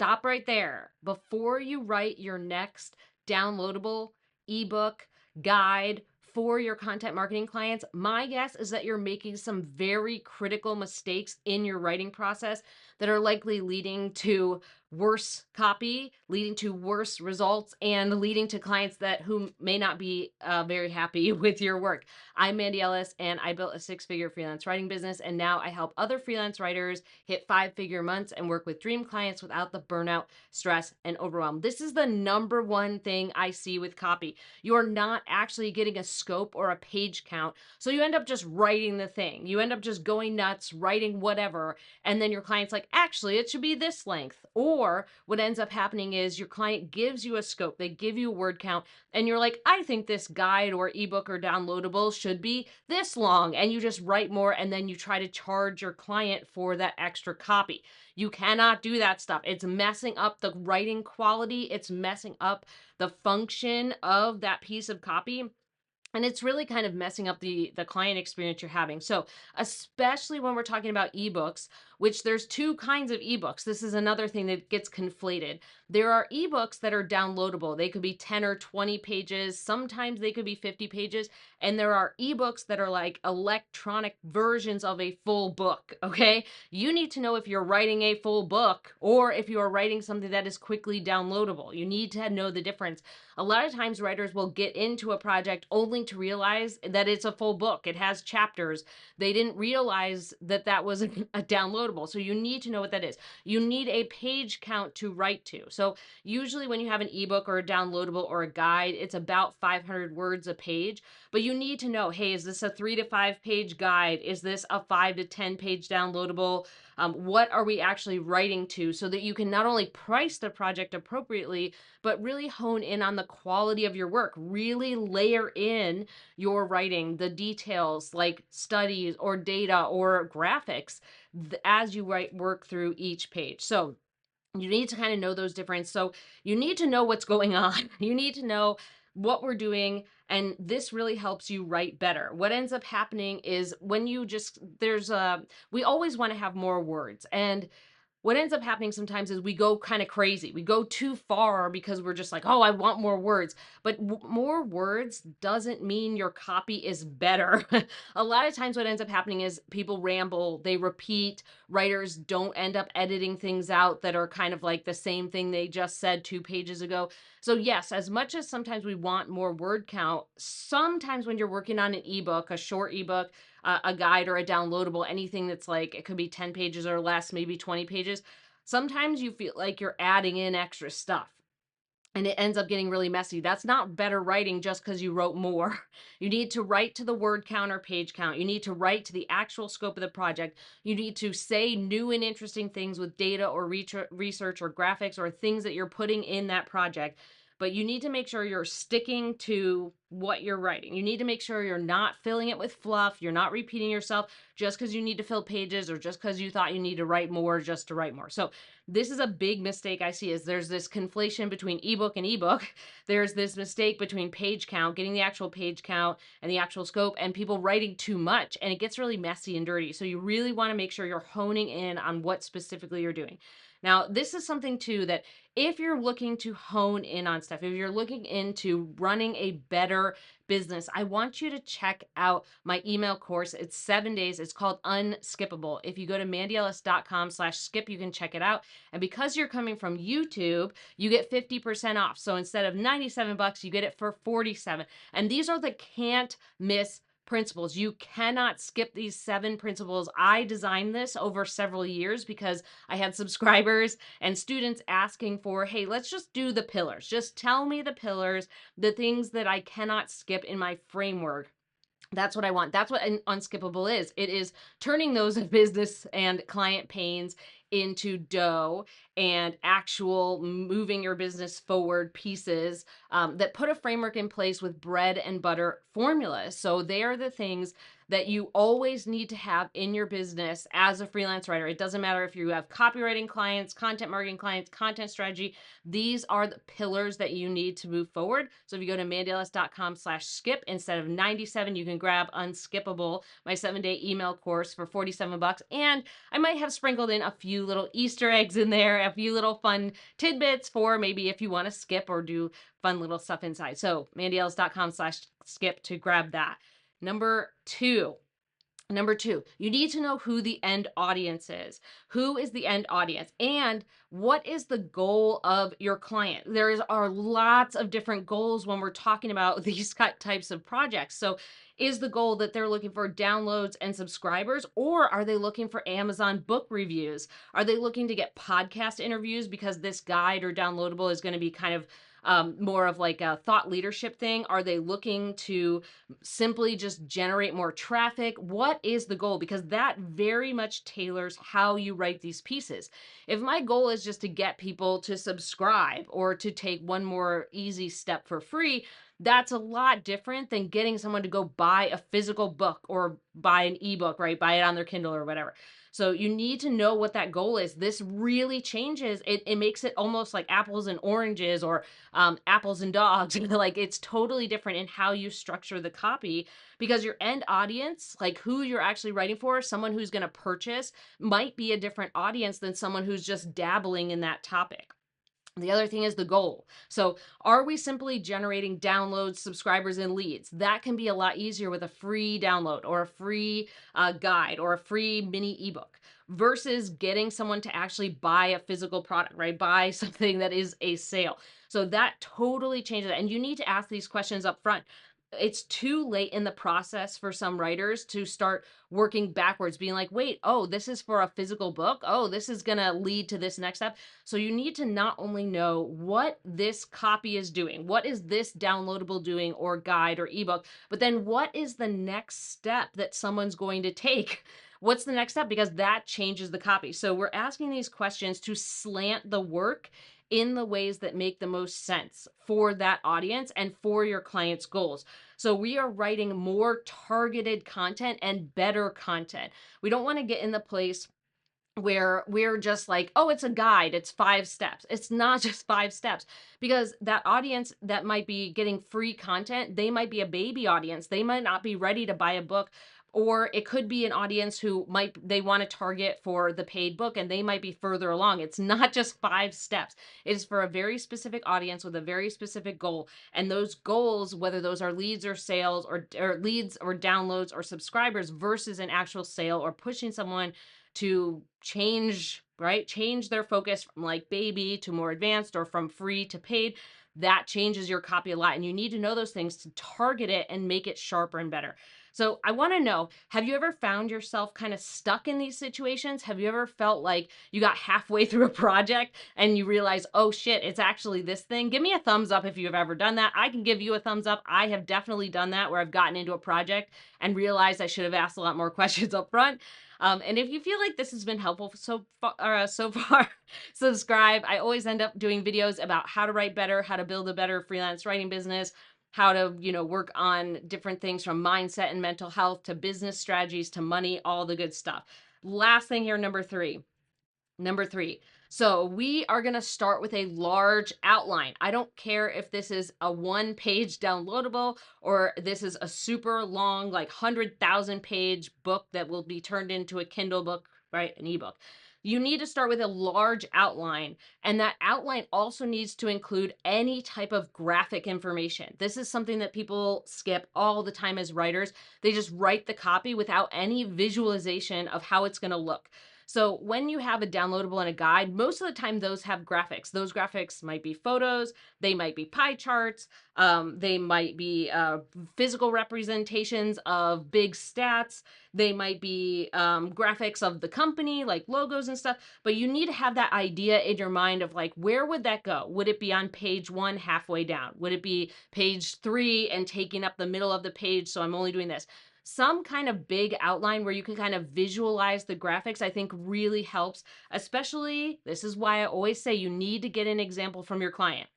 stop right there. Before you write your next downloadable ebook, guide for your content marketing clients, my guess is that you're making some very critical mistakes in your writing process that are likely leading to worse copy, leading to worse results, and leading to clients that who may not be very happy with your work. I'm Mandy Ellis, and I built a 6-figure freelance writing business, and now I help other freelance writers hit 5-figure months and work with dream clients without the burnout, stress, and overwhelm. This is the number one thing I see with copy. You're not actually getting a scope or a page count, so you end up just writing the thing. You end up just going nuts, writing whatever, and then your client's like, actually, it should be this length. Or what ends up happening is your client gives you a scope, they give you a word count, and you're like, I think this guide or ebook or downloadable should be this long. And you just write more, and then you try to charge your client for that extra copy. You cannot do that stuff. It's messing up the writing quality. It's messing up the function of that piece of copy. And it's really kind of messing up the client experience you're having. So especially when we're talking about ebooks, which there's two kinds of ebooks. This is another thing that gets conflated. There are ebooks that are downloadable. They could be 10 or 20 pages. Sometimes they could be 50 pages. And there are ebooks that are like electronic versions of a full book, okay? You need to know if you're writing a full book or if you are writing something that is quickly downloadable. You need to know the difference. A lot of times writers will get into a project only to realize that it's a full book. It has chapters. They didn't realize that that was a downloadable. So you need to know what that is. You need a page count to write to. So usually when you have an ebook or a downloadable or a guide, it's about 500 words a page. But you need to know, hey, is this a 3 to 5 page guide? Is this a 5 to 10 page downloadable? What are we actually writing to, so that you can not only price the project appropriately, but really hone in on the quality of your work. Really layer in your writing, the details like studies or data or graphics as you work through each page. So you need to kind of know those difference. So you need to know what's going on. You need to know what we're doing. And this really helps you write better. What ends up happening is when you just, we always want to have more words. And what ends up happening sometimes is we go kind of crazy. We go too far because we're just like, oh, I want more words. But more words doesn't mean your copy is better. A lot of times what ends up happening is people ramble, they repeat, writers don't end up editing things out that are kind of like the same thing they just said 2 pages ago. So yes, as much as sometimes we want more word count, sometimes when you're working on an ebook, a short ebook, a guide or a downloadable, anything that's like, it could be 10 pages or less, maybe 20 pages. Sometimes you feel like you're adding in extra stuff and it ends up getting really messy. That's not better writing just because you wrote more. You need to write to the word count or page count. You need to write to the actual scope of the project. You need to say new and interesting things with data or research or graphics or things that you're putting in that project. But you need to make sure you're sticking to what you're writing. You need to make sure you're not filling it with fluff. You're not repeating yourself just because you need to fill pages or just because you thought you need to write more just to write more. So this is a big mistake I see, is there's this conflation between ebook and ebook. There's this mistake between page count, getting the actual page count and the actual scope, and people writing too much, and it gets really messy and dirty. So you really want to make sure you're honing in on what specifically you're doing. Now, this is something too that if you're looking to hone in on stuff, if you're looking into running a better business, I want you to check out my email course. It's 7 days. It's called Unskippable. If you go to mandyellis.com/skip, you can check it out. And because you're coming from YouTube, you get 50% off. So instead of $97, you get it for $47. And these are the can't miss principles. You cannot skip these 7 principles. I designed this over several years because I had subscribers and students asking for, hey, let's just do the pillars. Just tell me the pillars, the things that I cannot skip in my framework. That's what I want. That's what Unskippable is. It is turning those business and client pains into dough and actual moving your business forward pieces that put a framework in place with bread and butter formulas. So they are the things that you always need to have in your business as a freelance writer. It doesn't matter if you have copywriting clients, content marketing clients, content strategy. These are the pillars that you need to move forward. So if you go to mandyellis.com/skip, instead of 97, you can grab Unskippable, my 7-day email course for $47. And I might have sprinkled in a few little Easter eggs in there, a few little fun tidbits for maybe if you want to skip or do fun little stuff inside. So mandyellis.com/skip to grab that. Number two, you need to know who the end audience is. Who is the end audience? And what is the goal of your client? Are lots of different goals when we're talking about these types of projects. So is the goal that they're looking for downloads and subscribers, or are they looking for Amazon book reviews? Are they looking to get podcast interviews because this guide or downloadable is going to be kind of more of like a thought leadership thing? Are they looking to simply just generate more traffic? What is the goal? Because that very much tailors how you write these pieces. If my goal is just to get people to subscribe or to take one more easy step for free, that's a lot different than getting someone to go buy a physical book or buy an ebook, right? Buy it on their Kindle or whatever. So you need to know what that goal is. This really changes it. It makes it almost like apples and oranges, or apples and dogs. Like, it's totally different in how you structure the copy, because your end audience, like who you're actually writing for, someone who's going to purchase, might be a different audience than someone who's just dabbling in that topic. The other thing is the goal. So are we simply generating downloads, subscribers, and leads? That can be a lot easier with a free download or a free guide or a free mini ebook, versus getting someone to actually buy a physical product, right? Buy something that is a sale. So that totally changes it. And you need to ask these questions up front. It's too late in the process for some writers to start working backwards, being like, wait, oh, this is for a physical book. Oh, this is going to lead to this next step. So you need to not only know what this copy is doing, what is this downloadable doing, or guide or ebook, but then what is the next step that someone's going to take? What's the next step? Because that changes the copy. So we're asking these questions to slant the work in the ways that make the most sense for that audience and for your client's goals. So we are writing more targeted content and better content. We don't want to get in the place where we're just like, oh, it's a guide, it's 5 steps. It's not just 5 steps, because that audience that might be getting free content, they might be a baby audience. They might not be ready to buy a book. Or it could be an audience who they want to target for the paid book, and they might be further along. It's not just 5 steps. It is for a very specific audience with a very specific goal. And those goals, whether those are leads or sales, or leads or downloads or subscribers, versus an actual sale or pushing someone to change, right? Change their focus from like baby to more advanced, or from free to paid. That changes your copy a lot. And you need to know those things to target it and make it sharper and better. So I want to know, have you ever found yourself kind of stuck in these situations? Have you ever felt like you got halfway through a project and you realize, oh shit, it's actually this thing? Give me a thumbs up if you've ever done that. I can give you a thumbs up. I have definitely done that, where I've gotten into a project and realized I should have asked a lot more questions up front. And if you feel like this has been helpful so far, subscribe. I always end up doing videos about how to write better, how to build a better freelance writing business, how to, work on different things from mindset and mental health to business strategies to money, all the good stuff. Last thing here, number three. So we are going to start with a large outline. I don't care if this is a 1-page downloadable, or this is a super long, like 100,000 page book that will be turned into a Kindle book, right? An ebook. You need to start with a large outline, and that outline also needs to include any type of graphic information. This is something that people skip all the time as writers. They just write the copy without any visualization of how it's going to look. So when you have a downloadable and a guide, most of the time those have graphics. Those graphics might be photos, they might be pie charts, they might be physical representations of big stats, they might be graphics of the company, like logos and stuff. But you need to have that idea in your mind of like, where would that go? Would it be on page 1 halfway down? Would it be page 3 and taking up the middle of the page, so I'm only doing this? Some kind of big outline where you can kind of visualize the graphics, I think really helps. Especially, this is why I always say you need to get an example from your client.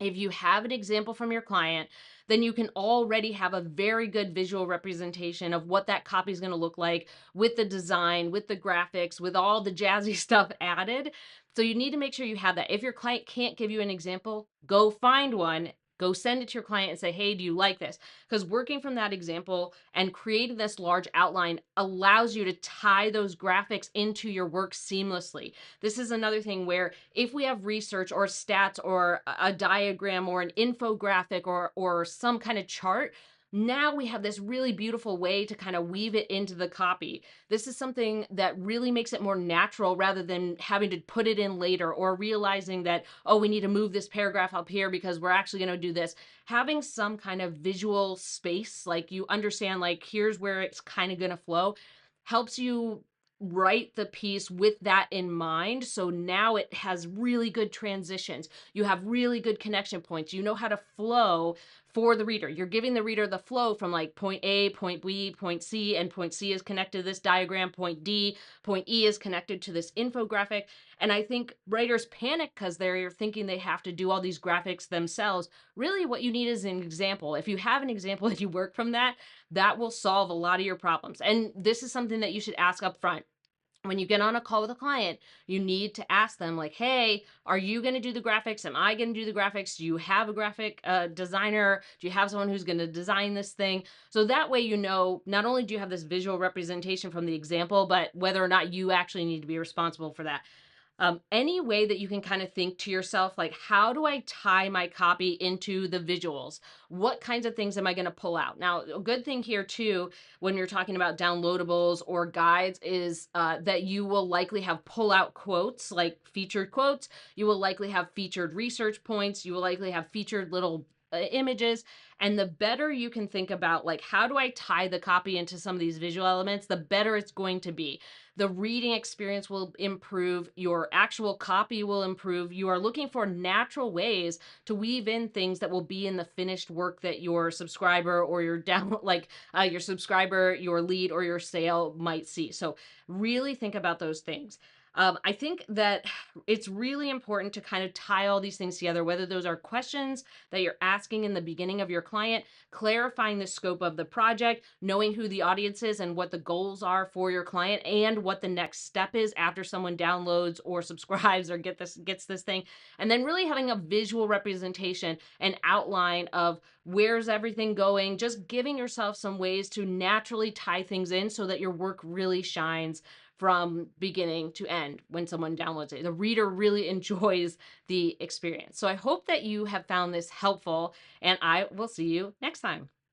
If you have an example from your client, then you can already have a very good visual representation of what that copy is going to look like with the design, with the graphics, with all the jazzy stuff added. So you need to make sure you have that. If your client can't give you an example, go find one. Go send it to your client and say, hey, do you like this? Because working from that example and creating this large outline allows you to tie those graphics into your work seamlessly. This is another thing where if we have research or stats or a diagram or an infographic or some kind of chart, now we have this really beautiful way to kind of weave it into the copy. This is something that really makes it more natural rather than having to put it in later or realizing that, oh, we need to move this paragraph up here because we're actually going to do this. Having some kind of visual space, like you understand, like here's where it's kind of going to flow, helps you write the piece with that in mind. So now it has really good transitions. You have really good connection points. You know how to flow for the reader. You're giving the reader the flow from like point A, point B, point C, and point C is connected to this diagram, point D, point E is connected to this infographic. And I think writers panic because they're thinking they have to do all these graphics themselves. Really what you need is an example. If you have an example and you work from that, that will solve a lot of your problems. And this is something that you should ask up front. When you get on a call with a client, you need to ask them like, hey, are you going to do the graphics? Am I going to do the graphics? Do you have a graphic designer? Do you have someone who's going to design this thing? So that way, you know, not only do you have this visual representation from the example, but whether or not you actually need to be responsible for that. Any way that you can kind of think to yourself, like, how do I tie my copy into the visuals? What kinds of things am I going to pull out? Now, a good thing here too, when you're talking about downloadables or guides, is that you will likely have pull out quotes, like featured quotes. You will likely have featured research points. You will likely have featured little images. And the better you can think about, like, how do I tie the copy into some of these visual elements, the better it's going to be. The reading experience will improve, your actual copy will improve. You are looking for natural ways to weave in things that will be in the finished work that your subscriber or your your subscriber, your lead, or your sale might see. So really think about those things. I think that it's really important to kind of tie all these things together, whether those are questions that you're asking in the beginning of your client, clarifying the scope of the project, knowing who the audience is and what the goals are for your client, and what the next step is after someone downloads or subscribes or gets this thing, and then really having a visual representation, an outline of where's everything going, just giving yourself some ways to naturally tie things in so that your work really shines from beginning to end when someone downloads it. The reader really enjoys the experience. So I hope that you have found this helpful, and I will see you next time.